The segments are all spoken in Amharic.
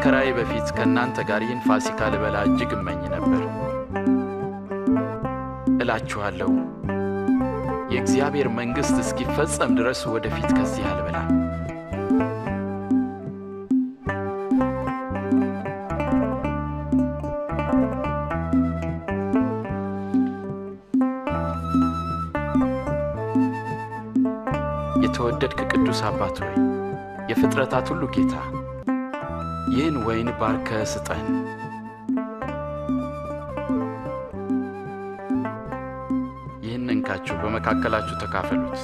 ከመከራዬ በፊት ከእናንተ ጋር ይህን ፋሲካ ልበላ እጅግ እመኝ ነበር። እላችኋለሁ የእግዚአብሔር መንግሥት እስኪፈጸም ድረስ ወደፊት ከዚህ አልበላም። የተወደድክ ቅዱስ አባት ሆይ፣ የፍጥረታት ሁሉ ጌታ፣ ይህን ወይን ባርከህ ስጠን። ይህን እንካችሁ በመካከላችሁ ተካፈሉት።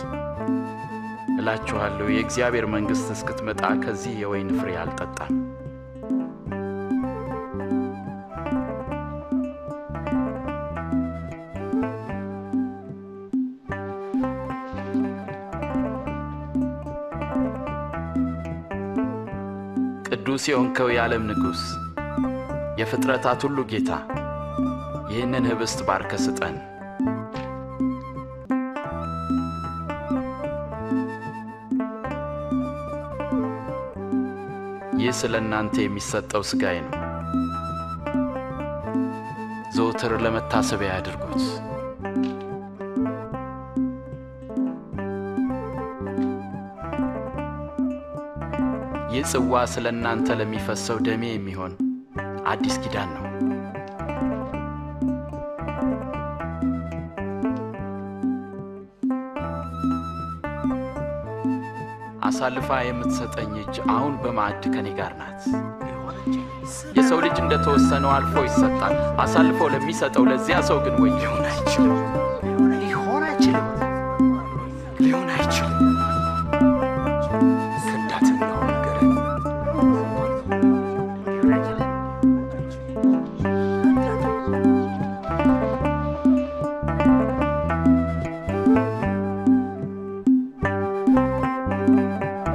እላችኋለሁ የእግዚአብሔር መንግሥት እስክትመጣ ከዚህ የወይን ፍሬ አልጠጣም። ቅዱስ የሆንከው የዓለም ንጉሥ፣ የፍጥረታት ሁሉ ጌታ፣ ይህንን ኅብስት ባርከህ ስጠን። ይህ ስለ እናንተ የሚሰጠው ሥጋዬ ነው። ዘወትር ለመታሰቢያ ያድርጉት። ይህ ጽዋ ስለ እናንተ ለሚፈሰው ደሜ የሚሆን አዲስ ኪዳን ነው። አሳልፋ የምትሰጠኝ እጅ አሁን በማዕድ ከኔ ጋር ናት። የሰው ልጅ እንደተወሰነው አልፎ ይሰጣል። አሳልፎ ለሚሰጠው ለዚያ ሰው ግን ወይ ሊሆን አይችልም።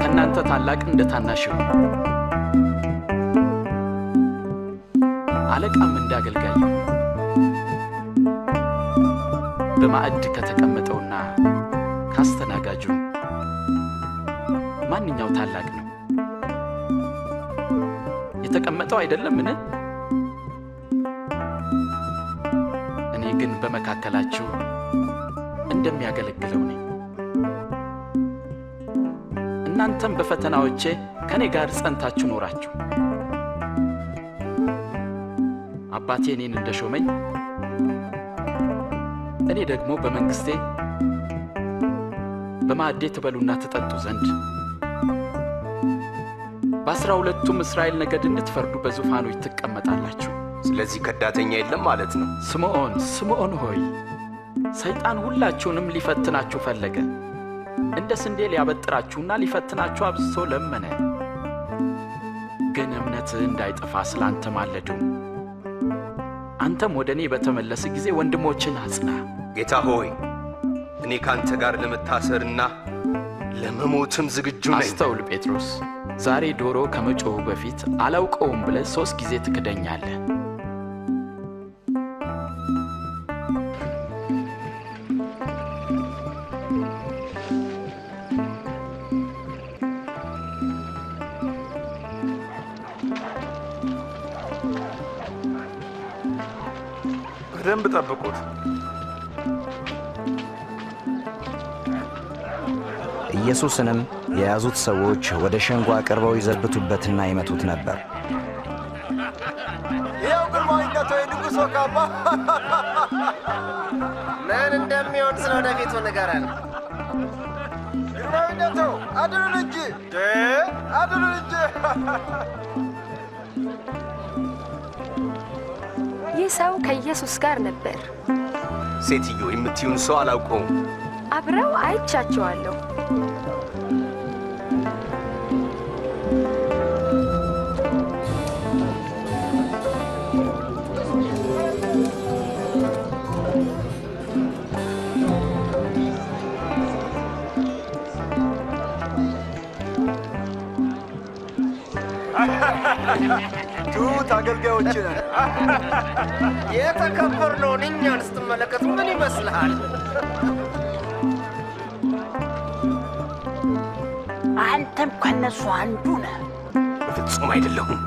ከእናንተ ታላቅ እንደ ታናሽ ይሁን፣ አለቃም እንደ አገልጋይ ይሁን። በማዕድ ከተቀመጠውና ካስተናጋጁ ማንኛው ታላቅ ነው? የተቀመጠው አይደለምን? እኔ ግን በመካከላችሁ እንደሚያገለግለው ነኝ። እናንተም በፈተናዎቼ ከኔ ጋር ጸንታችሁ ኖራችሁ። አባቴ እኔን እንደሾመኝ እኔ ደግሞ በመንግሥቴ በማዕዴ ትበሉና ትጠጡ ዘንድ በ12ቱም እስራኤል ነገድ እንድትፈርዱ በዙፋኖች ትቀመጣላችሁ። ስለዚህ ከዳተኛ የለም ማለት ነው። ስምዖን ሆይ፣ ሰይጣን ሁላችሁንም ሊፈትናችሁ ፈለገ። እንደ ስንዴ ሊያበጥራችሁና ሊፈትናችሁ አብዝቶ ለመነ። ግን እምነትህ እንዳይጠፋ ስላንተ ማለዱ። አንተም ወደ እኔ በተመለስ ጊዜ ወንድሞችን አጽና። ጌታ ሆይ፣ እኔ ካንተ ጋር ለመታሰርና ለመሞትም ዝግጁ ነኝ። አስተውል ጴጥሮስ፣ ዛሬ ዶሮ ከመጮሁ በፊት አላውቀውም ብለህ 3 ጊዜ ትክደኛለህ። በደንብ ጠብቁት። ኢየሱስንም የያዙት ሰዎች ወደ ሸንጎ አቅርበው ይዘብቱበትና ይመቱት ነበር። ይኸው ግርማዊነቱ የንጉሥ ወካማ ምን እንደሚሆን ስለ ወደፊቱ ንገረን። ግርማዊነቱ አድኑን እንጂ አድኑን እንጂ። ይህ ሰው ከኢየሱስ ጋር ነበር። ሴትዮ የምትዩን ሰው አላውቀውም። አብረው አይቻቸዋለሁ። ትሑት አገልጋዮች ነን። የተከበርነውን እኛን ስትመለከት ምን ይመስልሃል? አንተም ከነሱ አንዱ ነህ። በፍጹም አይደለሁም።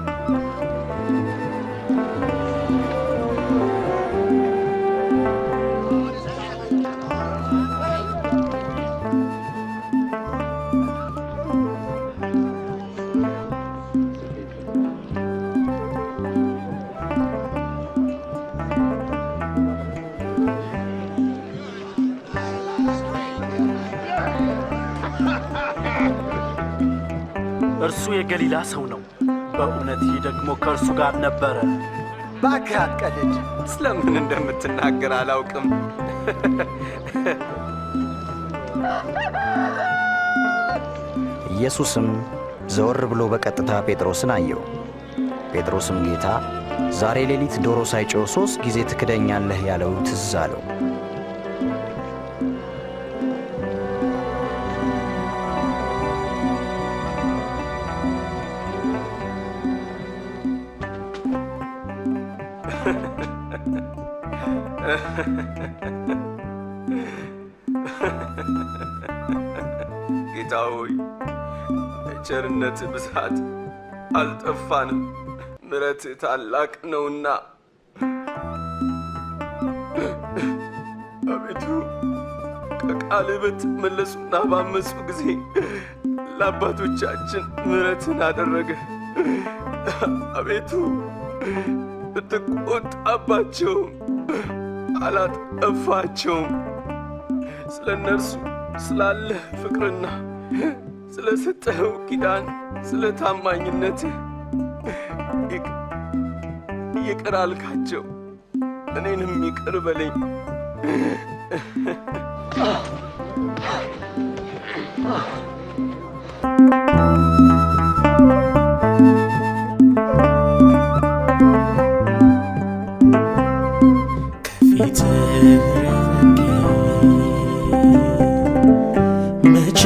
እርሱ የገሊላ ሰው ነው። በእውነት ይህ ደግሞ ከእርሱ ጋር ነበረ። እባክህ አትቀልድ። ስለምን እንደምትናገር አላውቅም። ኢየሱስም ዘወር ብሎ በቀጥታ ጴጥሮስን አየው። ጴጥሮስም ጌታ ዛሬ ሌሊት ዶሮ ሳይጮህ 3 ጊዜ ትክደኛለህ ያለው ትዝ አለው። ጌታ ሆይ በቸርነት ብዛት አልጠፋንም፣ ምሕረት ታላቅ ነውና። አቤቱ ከቃልህ በተመለሱና ባመፁ ጊዜ ለአባቶቻችን ምሕረትን አደረገ። አቤቱ ብትቆጣባቸውም አላጠፋቸውም። ስለ እነርሱ ስላለህ ፍቅርና ስለ ሰጠኸው ኪዳን ስለ ታማኝነትህ ይቅር አልካቸው። እኔንም ይቅር በለኝ። መቼ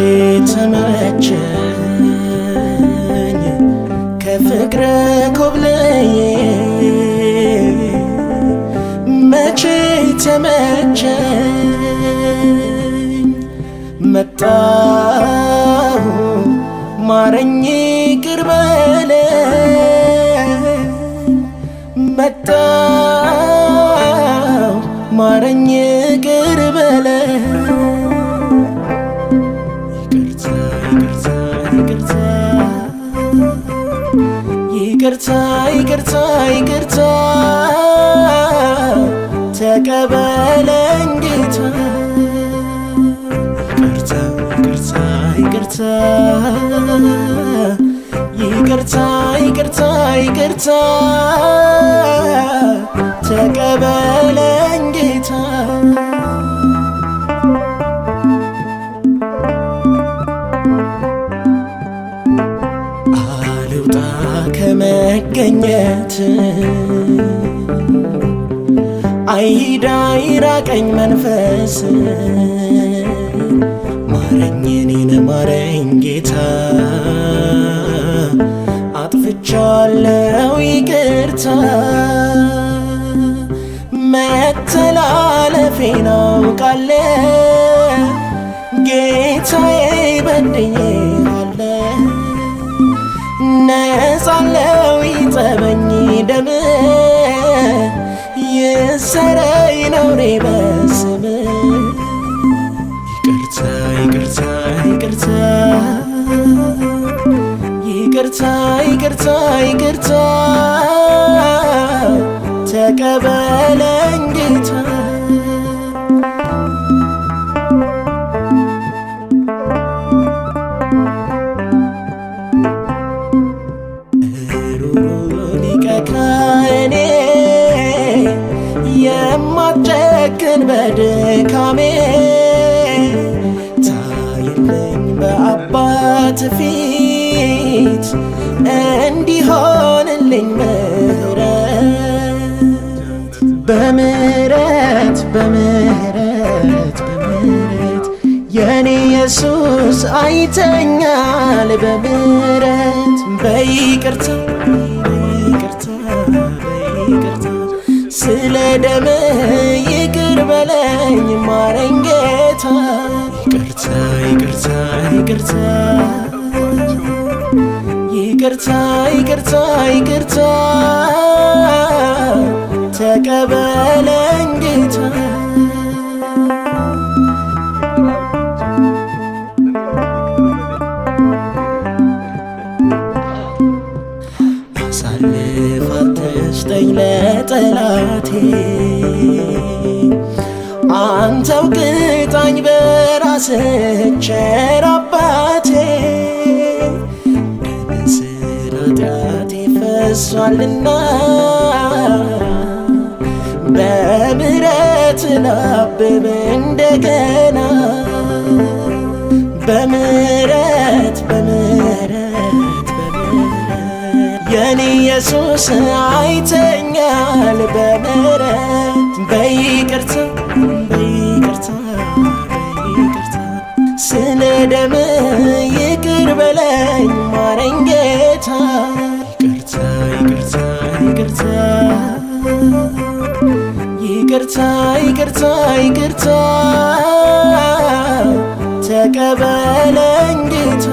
ተመቸኝ ከፍቅረ ኮብለዬ፣ መቼ ተመቸኝ መጣሁ ማረኝ ይቅር በለኝ፣ መጣሁ ማረኝ ይቅር በለኝ። ይቅርታ ይቅርታ ይቅርታ ተቀበለኝ ጌታ። ይቅርታ ይቅርታ ይቅርታ ይቅርታ ተቀበለኝ ጌታ። አልውጣ ከመገኘት አይሂድ አይራቀኝ መንፈስ፣ ማረኝ እኔን ማረኝ ጌታ። አጥፍቻለሁ ይቅርታ፣ መተላለፌን አውቃለሁ ጌታዬ በድዬሃለሁ። ነጻለው ይጠበኝ ደምህ፣ ይሰረይ ነውሬ በስምህ። ይቅርታ ይቅርታ ይቅርታ ይቅርታ ይቅርታ ይቅርታ ተቀበለኝ ጌታ። ሊቀ ካህኔ የማትጨክን በድካሜ፣ ታይልኝ በአባት ፊት እንዲሆንልኝ ምህረት። በምህረት በምህረት በምህረት የኔ ኢየሱስ አይተኛል በምህረት። በይቅርታ በይቅርታ በይቅርታ ስለ ደምህ ይቅር በለኝ ማረኝ ጌታ። ይቅርታ ይቅርታ ይቅርታ ይቅርታ ይቅርታ ይቅርታ ተቀበለኝ ጌታ። አሳልፍ አትስጠኝ ለጠላቴ፣ አንተው ቅጣኝ በራስህ ቸር አባቴ ደምህ ስለ ኃጢአቴ ፈሷልና በምህረት ላብብ እንደገና በምህረት የኔ ኢየሱስ አይተኛል በምህረት በይቅርታ ስለ ደምህ ይቅር በለኝ ማረኝ ጌታ ይቅርታ ተቀበለኝ ጌታ